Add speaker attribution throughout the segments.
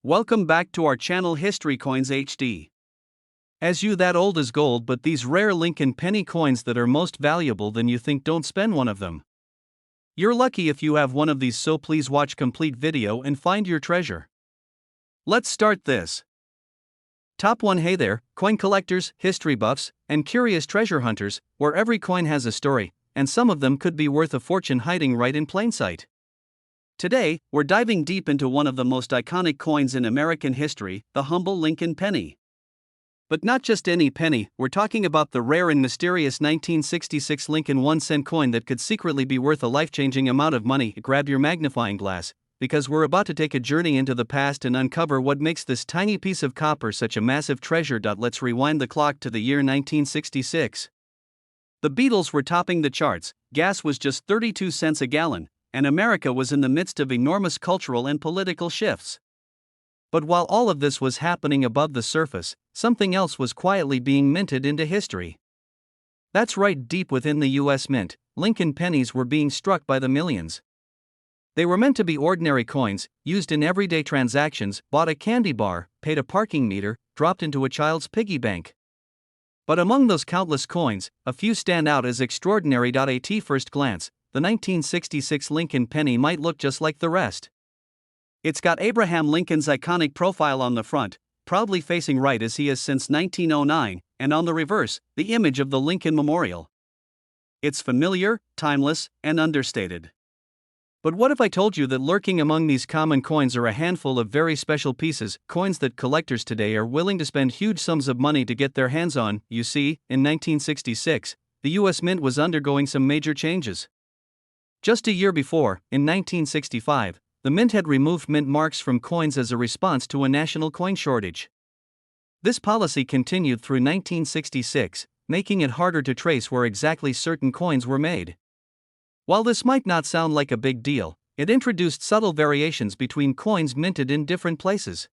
Speaker 1: Welcome back to our channel History Coins HD. As you that old is gold, but these rare Lincoln penny coins that are most valuable than you think, don't spend one of them. You're lucky if you have one of these, so please watch complete video and find your treasure. Let's start this. Top 1. Hey there, coin collectors, history buffs, and curious treasure hunters, where every coin has a story, and some of them could be worth a fortune hiding right in plain sight. Today, we're diving deep into one of the most iconic coins in American history, the humble Lincoln penny. But not just any penny, we're talking about the rare and mysterious 1966 Lincoln 1-cent coin that could secretly be worth a life-changing amount of money. Grab your magnifying glass, because we're about to take a journey into the past and uncover what makes this tiny piece of copper such a massive treasure. Let's rewind the clock to the year 1966. The Beatles were topping the charts, gas was just 32 cents a gallon, and America was in the midst of enormous cultural and political shifts. But while all of this was happening above the surface, something else was quietly being minted into history. That's right, deep within the U.S. Mint, Lincoln pennies were being struck by the millions. They were meant to be ordinary coins, used in everyday transactions, bought a candy bar, paid a parking meter, dropped into a child's piggy bank. But among those countless coins, a few stand out as extraordinary. At first glance, the 1966 Lincoln penny might look just like the rest. It's got Abraham Lincoln's iconic profile on the front, proudly facing right as he has since 1909, and on the reverse, the image of the Lincoln Memorial. It's familiar, timeless, and understated. But what if I told you that lurking among these common coins are a handful of very special pieces, coins that collectors today are willing to spend huge sums of money to get their hands on? You see, in 1966, the U.S. Mint was undergoing some major changes. Just a year before, in 1965, the Mint had removed mint marks from coins as a response to a national coin shortage. This policy continued through 1966, making it harder to trace where exactly certain coins were made. While this might not sound like a big deal, it introduced subtle variations between coins minted in different places.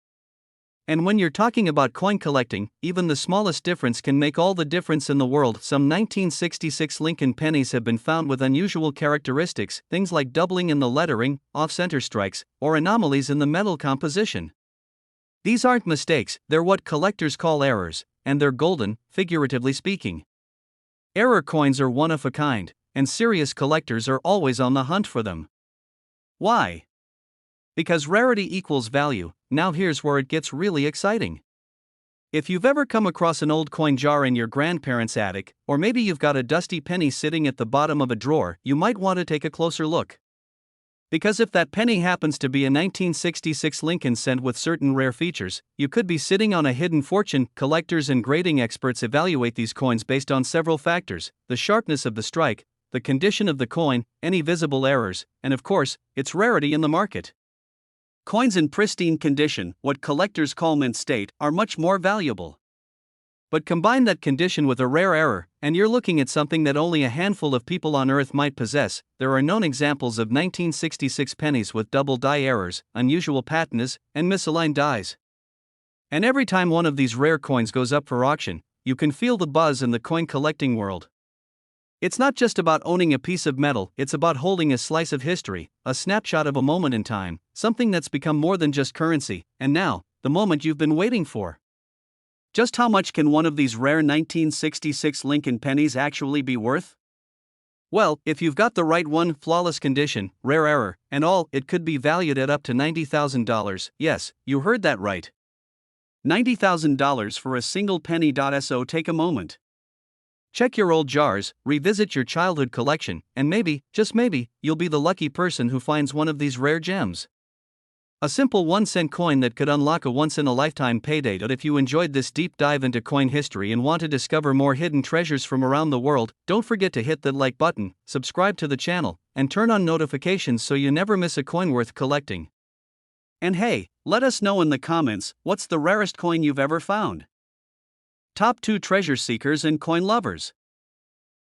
Speaker 1: And when you're talking about coin collecting, even the smallest difference can make all the difference in the world. Some 1966 Lincoln pennies have been found with unusual characteristics, things like doubling in the lettering, off-center strikes, or anomalies in the metal composition. These aren't mistakes, they're what collectors call errors, and they're golden, figuratively speaking. Error coins are one of a kind, and serious collectors are always on the hunt for them. Why? Because rarity equals value. Now here's where it gets really exciting. If you've ever come across an old coin jar in your grandparents' attic, or maybe you've got a dusty penny sitting at the bottom of a drawer, you might want to take a closer look. Because if that penny happens to be a 1966 Lincoln cent with certain rare features, you could be sitting on a hidden fortune. Collectors and grading experts evaluate these coins based on several factors: the sharpness of the strike, the condition of the coin, any visible errors, and of course, its rarity in the market. Coins in pristine condition, what collectors call mint state, are much more valuable. But combine that condition with a rare error, and you're looking at something that only a handful of people on Earth might possess. There are known examples of 1966 pennies with double die errors, unusual patinas, and misaligned dies. And every time one of these rare coins goes up for auction, you can feel the buzz in the coin collecting world. It's not just about owning a piece of metal, it's about holding a slice of history, a snapshot of a moment in time, something that's become more than just currency, and now, the moment you've been waiting for. Just how much can one of these rare 1966 Lincoln pennies actually be worth? Well, if you've got the right one, flawless condition, rare error, and all, it could be valued at up to $90,000. Yes, you heard that right. $90,000 for a single penny. So take a moment. Check your old jars, revisit your childhood collection, and maybe, just maybe, you'll be the lucky person who finds one of these rare gems. A simple 1-cent coin that could unlock a once-in-a-lifetime payday. If you enjoyed this deep dive into coin history and want to discover more hidden treasures from around the world, don't forget to hit that like button, subscribe to the channel, and turn on notifications so you never miss a coin worth collecting. And hey, let us know in the comments, what's the rarest coin you've ever found? Top 2 treasure seekers and coin lovers.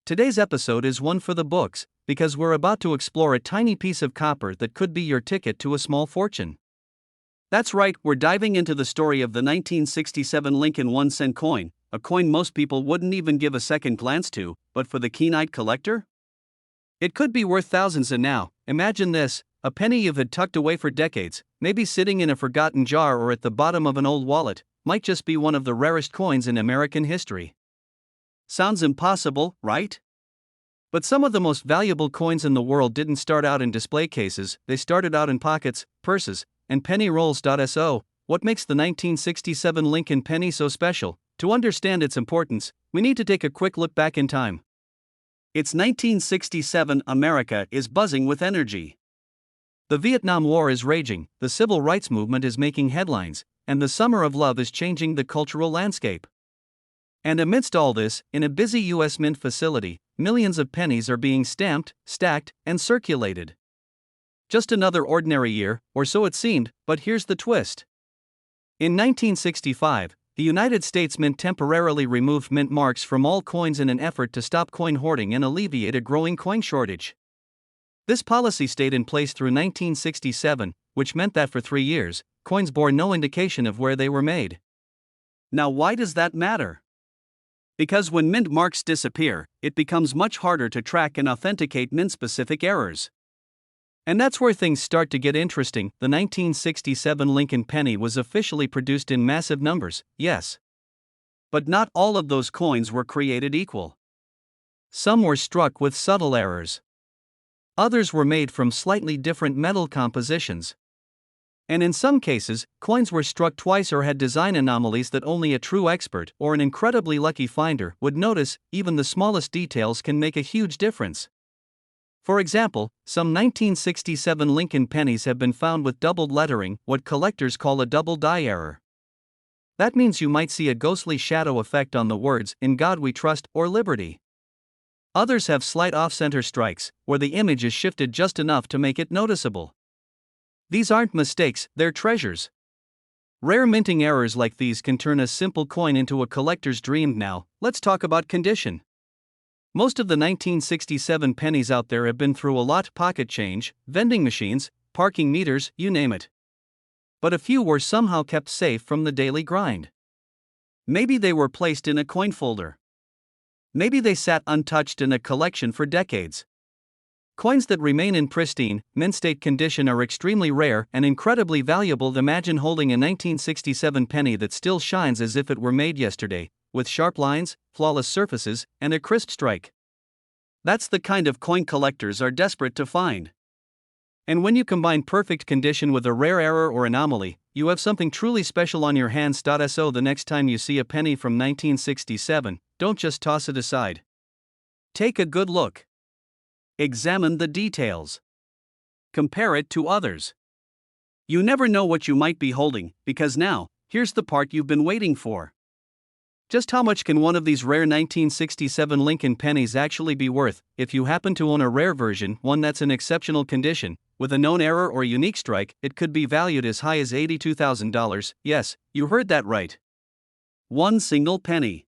Speaker 1: Today's episode is one for the books, because we're about to explore a tiny piece of copper that could be your ticket to a small fortune. That's right, we're diving into the story of the 1967 Lincoln 1-cent coin, a coin most people wouldn't even give a second glance to, but for the keen-eyed collector? It could be worth thousands, and now, imagine this: a penny you've had tucked away for decades, maybe sitting in a forgotten jar or at the bottom of an old wallet, might just be one of the rarest coins in American history. Sounds impossible, right? But some of the most valuable coins in the world didn't start out in display cases, they started out in pockets, purses, and penny rolls. So, what makes the 1967 Lincoln penny so special? To understand its importance, we need to take a quick look back in time. It's 1967. America is buzzing with energy. The Vietnam War is raging, the civil rights movement is making headlines, and the summer of love is changing the cultural landscape. And amidst all this, in a busy U.S. Mint facility, millions of pennies are being stamped, stacked, and circulated. Just another ordinary year, or so it seemed, but here's the twist. In 1965, the United States Mint temporarily removed mint marks from all coins in an effort to stop coin hoarding and alleviate a growing coin shortage. This policy stayed in place through 1967, which meant that for 3 years, coins bore no indication of where they were made. Now, why does that matter? Because when mint marks disappear, it becomes much harder to track and authenticate mint-specific errors. And that's where things start to get interesting. The 1967 Lincoln penny was officially produced in massive numbers, yes. But not all of those coins were created equal. Some were struck with subtle errors. Others were made from slightly different metal compositions. And in some cases, coins were struck twice or had design anomalies that only a true expert or an incredibly lucky finder would notice. Even the smallest details can make a huge difference. For example, some 1967 Lincoln pennies have been found with doubled lettering, what collectors call a double die error. That means you might see a ghostly shadow effect on the words "In God We Trust" or "Liberty." Others have slight off-center strikes, where the image is shifted just enough to make it noticeable. These aren't mistakes, they're treasures. Rare minting errors like these can turn a simple coin into a collector's dream. Now, let's talk about condition. Most of the 1967 pennies out there have been through a lot: pocket change, vending machines, parking meters, you name it. But a few were somehow kept safe from the daily grind. Maybe they were placed in a coin folder. Maybe they sat untouched in a collection for decades. Coins that remain in pristine, mint-state condition are extremely rare and incredibly valuable. Imagine holding a 1967 penny that still shines as if it were made yesterday, with sharp lines, flawless surfaces, and a crisp strike. That's the kind of coin collectors are desperate to find. And when you combine perfect condition with a rare error or anomaly, you have something truly special on your hands. So the next time you see a penny from 1967, don't just toss it aside. Take a good look. Examine the details. Compare it to others. You never know what you might be holding, because now, here's the part you've been waiting for. Just how much can one of these rare 1967 Lincoln pennies actually be worth? If you happen to own a rare version, one that's in exceptional condition, with a known error or unique strike, it could be valued as high as $82,000. Yes, you heard that right. One single penny.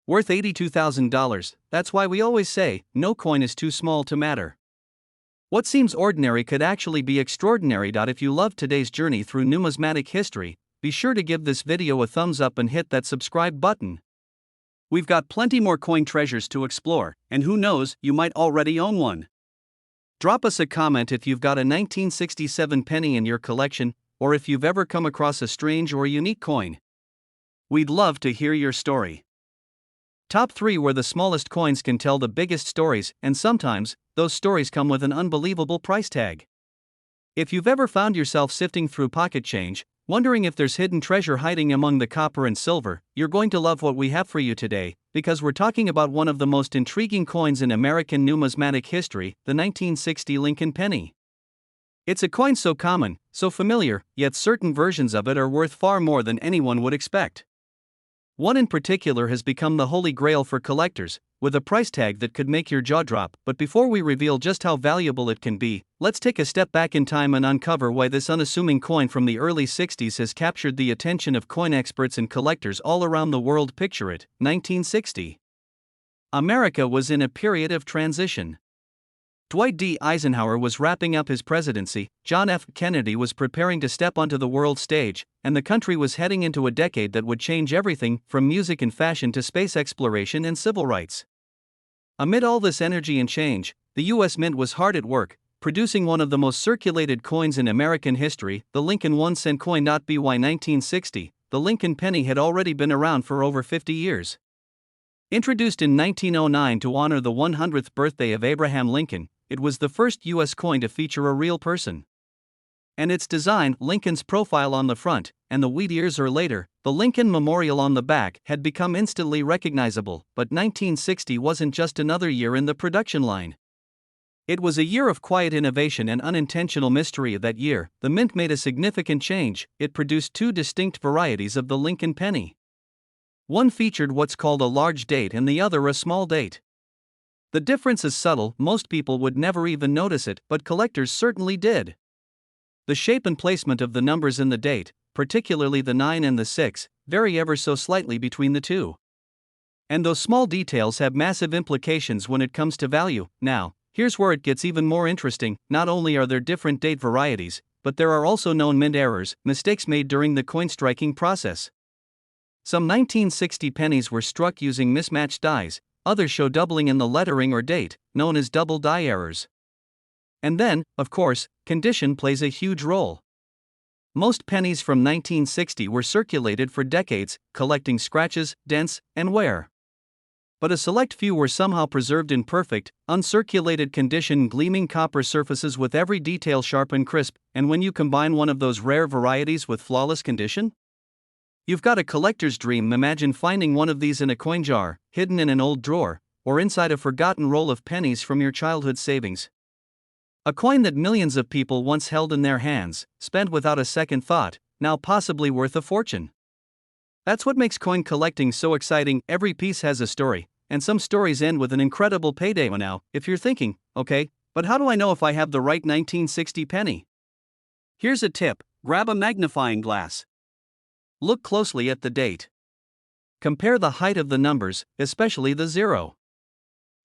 Speaker 1: Worth $82,000, that's why we always say, no coin is too small to matter. What seems ordinary could actually be extraordinary. If you love today's journey through numismatic history, be sure to give this video a thumbs up and hit that subscribe button. We've got plenty more coin treasures to explore, and who knows, you might already own one. Drop us a comment if you've got a 1967 penny in your collection, or if you've ever come across a strange or unique coin. We'd love to hear your story. Top 3 where the smallest coins can tell the biggest stories, and sometimes, those stories come with an unbelievable price tag. If you've ever found yourself sifting through pocket change, wondering if there's hidden treasure hiding among the copper and silver, you're going to love what we have for you today, because we're talking about one of the most intriguing coins in American numismatic history, the 1960 Lincoln penny. It's a coin so common, so familiar, yet certain versions of it are worth far more than anyone would expect. One in particular has become the holy grail for collectors, with a price tag that could make your jaw drop. But before we reveal just how valuable it can be, let's take a step back in time and uncover why this unassuming coin from the early 60s has captured the attention of coin experts and collectors all around the world. Picture it, 1960. America was in a period of transition. Dwight D. Eisenhower was wrapping up his presidency, John F. Kennedy was preparing to step onto the world stage, and the country was heading into a decade that would change everything from music and fashion to space exploration and civil rights. Amid all this energy and change, the U.S. Mint was hard at work, producing one of the most circulated coins in American history, the Lincoln 1-cent coin. By 1960, the Lincoln penny had already been around for over 50 years. Introduced in 1909 to honor the 100th birthday of Abraham Lincoln, it was the first U.S. coin to feature a real person. And its design, Lincoln's profile on the front, and the wheat ears or later, the Lincoln Memorial on the back, had become instantly recognizable. But 1960 wasn't just another year in the production line. It was a year of quiet innovation and unintentional mystery. That year, the Mint made a significant change. It produced two distinct varieties of the Lincoln penny. One featured what's called a large date and the other a small date. The difference is subtle, most people would never even notice it, but collectors certainly did. The shape and placement of the numbers in the date, particularly the 9 and the 6, vary ever so slightly between the two. And those small details have massive implications when it comes to value. Now, here's where it gets even more interesting. Not only are there different date varieties, but there are also known mint errors, mistakes made during the coin striking process. Some 1960 pennies were struck using mismatched dies, others show doubling in the lettering or date, known as double die errors. And then, of course, condition plays a huge role. Most pennies from 1960 were circulated for decades, collecting scratches, dents, and wear. But a select few were somehow preserved in perfect, uncirculated condition, gleaming copper surfaces with every detail sharp and crisp. And when you combine one of those rare varieties with flawless condition, you've got a collector's dream. Imagine finding one of these in a coin jar, hidden in an old drawer, or inside a forgotten roll of pennies from your childhood savings. A coin that millions of people once held in their hands, spent without a second thought, now possibly worth a fortune. That's what makes coin collecting so exciting. Every piece has a story, and some stories end with an incredible payday. Now, if you're thinking, okay, but how do I know if I have the right 1960 penny? Here's a tip: grab a magnifying glass. Look closely at the date. Compare the height of the numbers, especially the 0.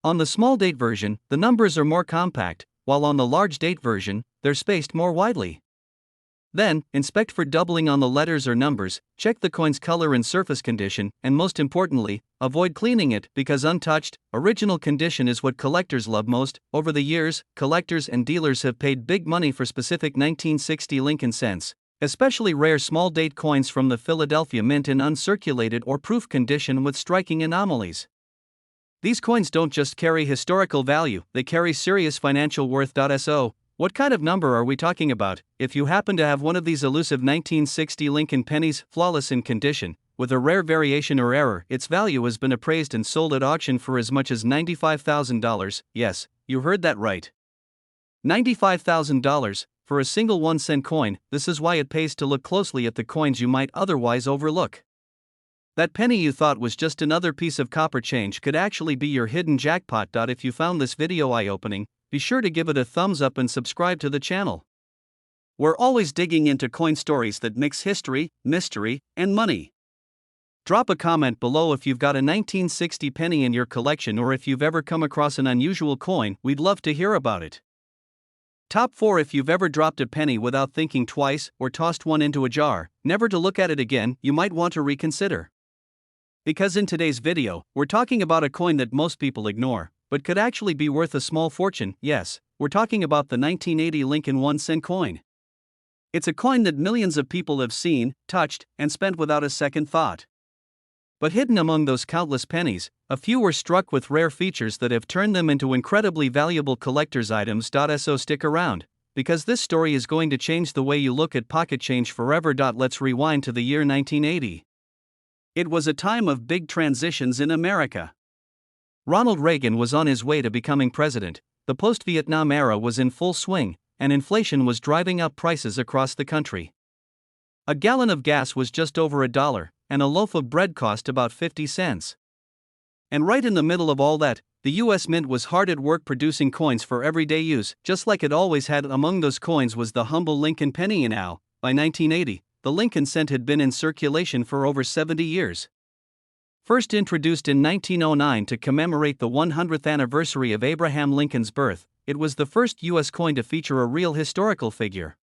Speaker 1: On the small date version, the numbers are more compact, while on the large date version, they're spaced more widely. Then, inspect for doubling on the letters or numbers, check the coin's color and surface condition, and most importantly, avoid cleaning it, because untouched, original condition is what collectors love most. Over the years, collectors and dealers have paid big money for specific 1960 Lincoln cents, especially rare small date coins from the Philadelphia Mint in uncirculated or proof condition with striking anomalies. These coins don't just carry historical value, they carry serious financial worth. So, what kind of number are we talking about? If you happen to have one of these elusive 1960 Lincoln pennies, flawless in condition, with a rare variation or error, its value has been appraised and sold at auction for as much as $95,000. Yes, you heard that right. $95,000 for a single 1-cent coin. This is why it pays to look closely at the coins you might otherwise overlook. That penny you thought was just another piece of copper change could actually be your hidden jackpot. If you found this video eye-opening, be sure to give it a thumbs up and subscribe to the channel. We're always digging into coin stories that mix history, mystery, and money. Drop a comment below if you've got a 1960 penny in your collection or if you've ever come across an unusual coin. We'd love to hear about it. Top 4: if you've ever dropped a penny without thinking twice or tossed one into a jar, never to look at it again, you might want to reconsider. Because in today's video, we're talking about a coin that most people ignore, but could actually be worth a small fortune. Yes, we're talking about the 1980 Lincoln 1-cent coin. It's a coin that millions of people have seen, touched, and spent without a second thought. But hidden among those countless pennies, a few were struck with rare features that have turned them into incredibly valuable collector's items. So stick around, because this story is going to change the way you look at pocket change forever. Let's rewind to the year 1980. It was a time of big transitions in America. Ronald Reagan was on his way to becoming president, the post-Vietnam era was in full swing, and inflation was driving up prices across the country. A gallon of gas was just over $1, and a loaf of bread cost about 50 cents. And right in the middle of all that, the U.S. Mint was hard at work producing coins for everyday use, just like it always had. Among those coins was the humble Lincoln penny. Now, by 1980, the Lincoln cent had been in circulation for over 70 years. First introduced in 1909 to commemorate the 100th anniversary of Abraham Lincoln's birth, it was the first U.S. coin to feature a real historical figure.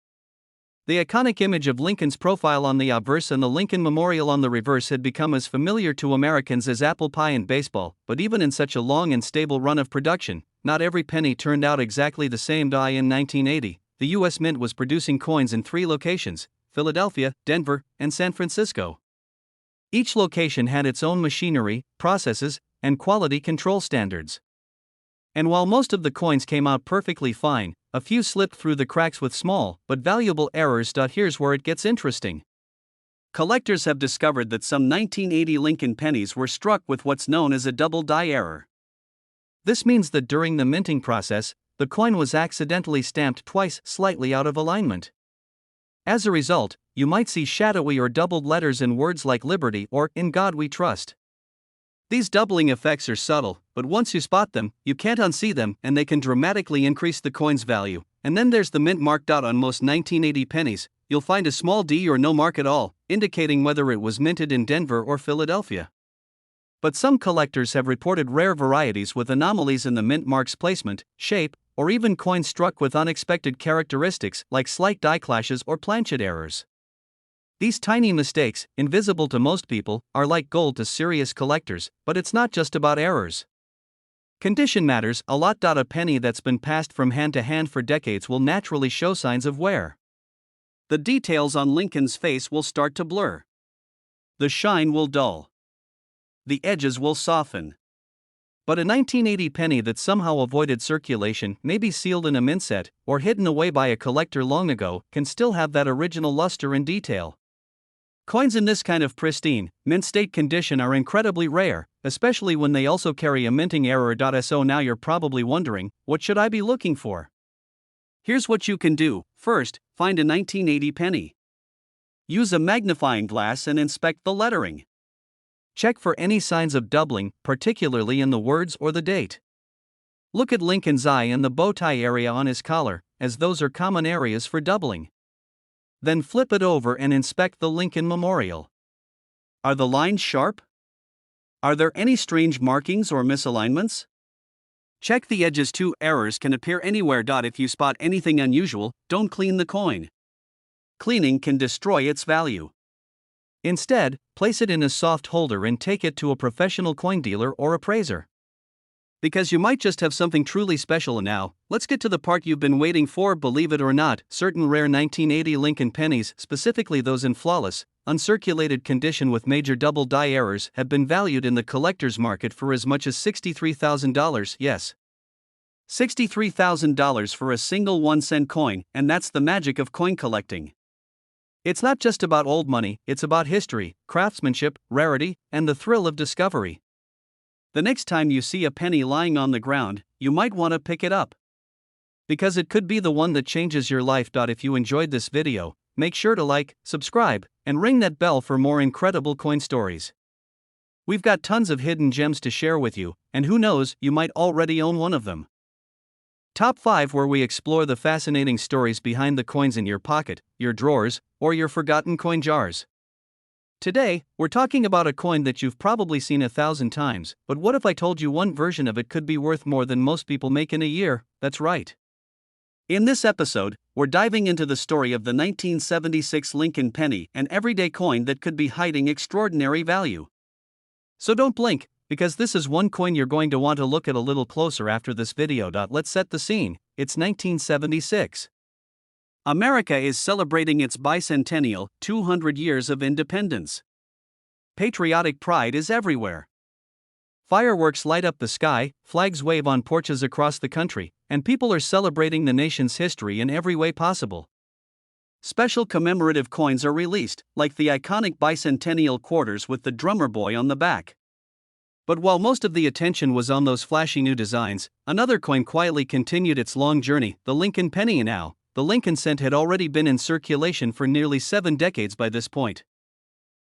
Speaker 1: The iconic image of Lincoln's profile on the obverse and the Lincoln Memorial on the reverse had become as familiar to Americans as apple pie and baseball. But even in such a long and stable run of production, not every penny turned out exactly the same. In 1980, the U.S. Mint was producing coins in 3 locations: Philadelphia, Denver, and San Francisco. Each location had its own machinery, processes, and quality control standards. And while most of the coins came out perfectly fine, a few slipped through the cracks with small but valuable errors. Here's where it gets interesting. Collectors have discovered that some 1980 Lincoln pennies were struck with what's known as a double die error. This means that during the minting process, the coin was accidentally stamped twice, slightly out of alignment. As a result, you might see shadowy or doubled letters in words like Liberty or In God We Trust. These doubling effects are subtle, but once you spot them, you can't unsee them, and they can dramatically increase the coin's value. And then there's the mint mark. On most 1980 pennies, you'll find a small D or no mark at all, indicating whether it was minted in Denver or Philadelphia. But some collectors have reported rare varieties with anomalies in the mint mark's placement, shape, or even coins struck with unexpected characteristics like slight die clashes or planchet errors. These tiny mistakes, invisible to most people, are like gold to serious collectors, but it's not just about errors. Condition matters a lot. A penny that's been passed from hand to hand for decades will naturally show signs of wear. The details on Lincoln's face will start to blur. The shine will dull. The edges will soften. But a 1980 penny that somehow avoided circulation, maybe sealed in a mint set, or hidden away by a collector long ago, can still have that original luster and detail. Coins in this kind of pristine, mint state condition are incredibly rare, especially when they also carry a minting error. So now you're probably wondering, what should I be looking for? Here's what you can do. First, find a 1980 penny. Use a magnifying glass and inspect the lettering. Check for any signs of doubling, particularly in the words or the date. Look at Lincoln's eye and the bow tie area on his collar, as those are common areas for doubling. Then flip it over and inspect the Lincoln Memorial. Are the lines sharp? Are there any strange markings or misalignments? Check the edges too. Errors can appear anywhere. If you spot anything unusual, don't clean the coin. Cleaning can destroy its value. Instead, place it in a soft holder and take it to a professional coin dealer or appraiser. Because you might just have something truly special. And now, let's get to the part you've been waiting for. Believe it or not, certain rare 1980 Lincoln pennies, specifically those in flawless, uncirculated condition with major double die errors, have been valued in the collector's market for as much as $63,000. Yes, $63,000 for a single 1-cent coin, and that's the magic of coin collecting. It's not just about old money, it's about history, craftsmanship, rarity, and the thrill of discovery. The next time you see a penny lying on the ground, you might want to pick it up. Because it could be the one that changes your life. If you enjoyed this video, make sure to like, subscribe, and ring that bell for more incredible coin stories. We've got tons of hidden gems to share with you, and who knows, you might already own one of them. Top 5, where we explore the fascinating stories behind the coins in your pocket, your drawers, or your forgotten coin jars. Today, we're talking about a coin that you've probably seen 1,000 times, but what if I told you one version of it could be worth more than most people make in a year? That's right. In this episode, we're diving into the story of the 1976 Lincoln penny, an everyday coin that could be hiding extraordinary value. So don't blink, because this is one coin you're going to want to look at a little closer after this video. Let's set the scene. It's 1976. America is celebrating its bicentennial, 200 years of independence. Patriotic pride is everywhere. Fireworks light up the sky, flags wave on porches across the country, and people are celebrating the nation's history in every way possible. Special commemorative coins are released, like the iconic bicentennial quarters with the drummer boy on the back. But while most of the attention was on those flashy new designs, another coin quietly continued its long journey, the Lincoln penny. Now, the Lincoln cent had already been in circulation for nearly 7 decades by this point.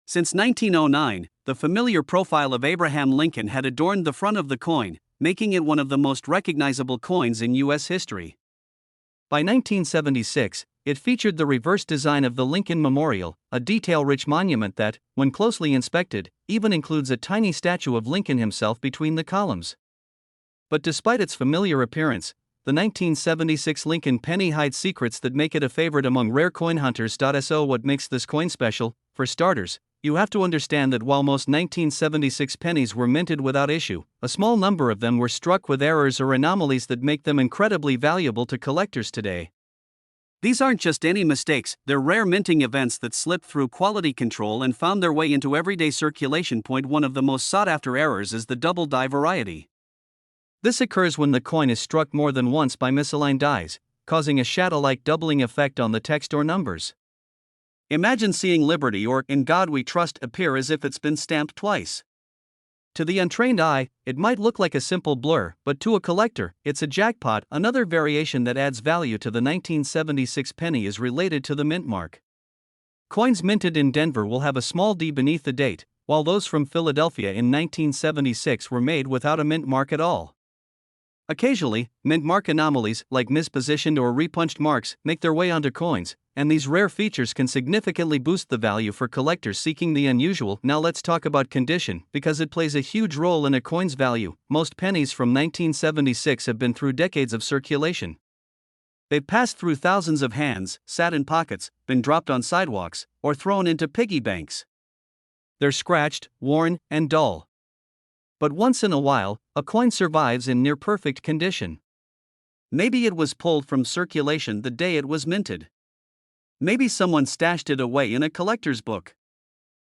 Speaker 1: Since 1909, the familiar profile of Abraham Lincoln had adorned the front of the coin, making it one of the most recognizable coins in U.S. history. By 1976, it featured the reverse design of the Lincoln Memorial, a detail-rich monument that, when closely inspected, even includes a tiny statue of Lincoln himself between the columns. But despite its familiar appearance, the 1976 Lincoln penny hides secrets that make it a favorite among rare coin hunters. So what makes this coin special? For starters, you have to understand that while most 1976 pennies were minted without issue, a small number of them were struck with errors or anomalies that make them incredibly valuable to collectors today. These aren't just any mistakes, they're rare minting events that slipped through quality control and found their way into everyday circulation. One of the most sought-after errors is the double die variety. This occurs when the coin is struck more than once by misaligned dies, causing a shadow-like doubling effect on the text or numbers. Imagine seeing Liberty or In God We Trust appear as if it's been stamped twice. To the untrained eye, it might look like a simple blur, but to a collector, it's a jackpot. Another variation that adds value to the 1976 penny is related to the mint mark. Coins minted in Denver will have a small D beneath the date, while those from Philadelphia in 1976 were made without a mint mark at all. Occasionally, mint mark anomalies, like mispositioned or repunched marks, make their way onto coins, and these rare features can significantly boost the value for collectors seeking the unusual. Now let's talk about condition, because it plays a huge role in a coin's value. Most pennies from 1976 have been through decades of circulation. They've passed through thousands of hands, sat in pockets, been dropped on sidewalks, or thrown into piggy banks. They're scratched, worn, and dull. But once in a while, a coin survives in near-perfect condition. Maybe it was pulled from circulation the day it was minted. Maybe someone stashed it away in a collector's book.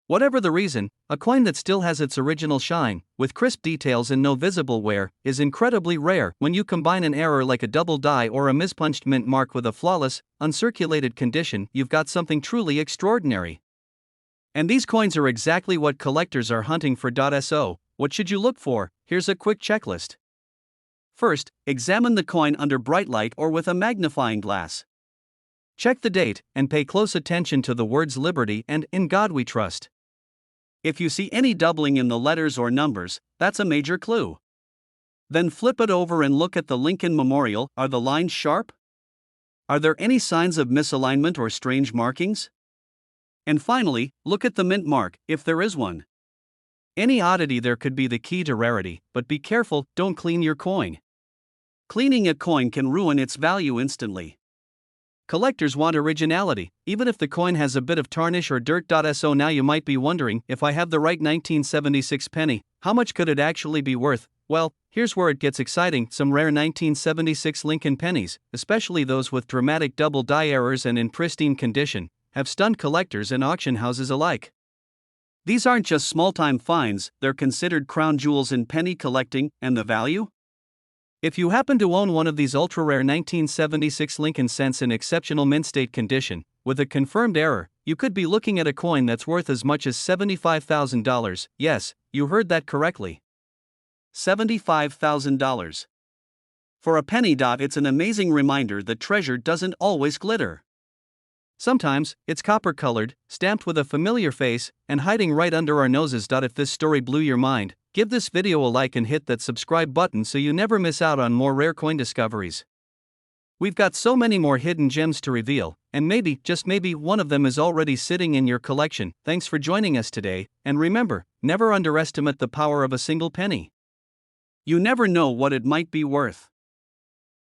Speaker 1: Whatever the reason, a coin that still has its original shine, with crisp details and no visible wear, is incredibly rare. When you combine an error like a double die or a mispunched mint mark with a flawless, uncirculated condition, you've got something truly extraordinary. And these coins are exactly what collectors are hunting for. So, what should you look for? Here's a quick checklist. First, examine the coin under bright light or with a magnifying glass. Check the date, and pay close attention to the words Liberty and In God We Trust. If you see any doubling in the letters or numbers, that's a major clue. Then flip it over and look at the Lincoln Memorial. Are the lines sharp? Are there any signs of misalignment or strange markings? And finally, look at the mint mark, if there is one. Any oddity there could be the key to rarity, but be careful, don't clean your coin. Cleaning a coin can ruin its value instantly. Collectors want originality, even if the coin has a bit of tarnish or dirt. So now you might be wondering, if I have the right 1976 penny, how much could it actually be worth? Well, here's where it gets exciting. Some rare 1976 Lincoln pennies, especially those with dramatic double die errors and in pristine condition, have stunned collectors and auction houses alike. These aren't just small-time finds, they're considered crown jewels in penny collecting. And the value? If you happen to own one of these ultra-rare 1976 Lincoln cents in exceptional mint state condition, with a confirmed error, you could be looking at a coin that's worth as much as $75,000. Yes, you heard that correctly. $75,000. For a penny. It's an amazing reminder that treasure doesn't always glitter. Sometimes, it's copper-colored, stamped with a familiar face, and hiding right under our noses. If this story blew your mind, give this video a like and hit that subscribe button so you never miss out on more rare coin discoveries. We've got so many more hidden gems to reveal, and maybe, just maybe, one of them is already sitting in your collection. Thanks for joining us today, and remember, never underestimate the power of a single penny. You never know what it might be worth.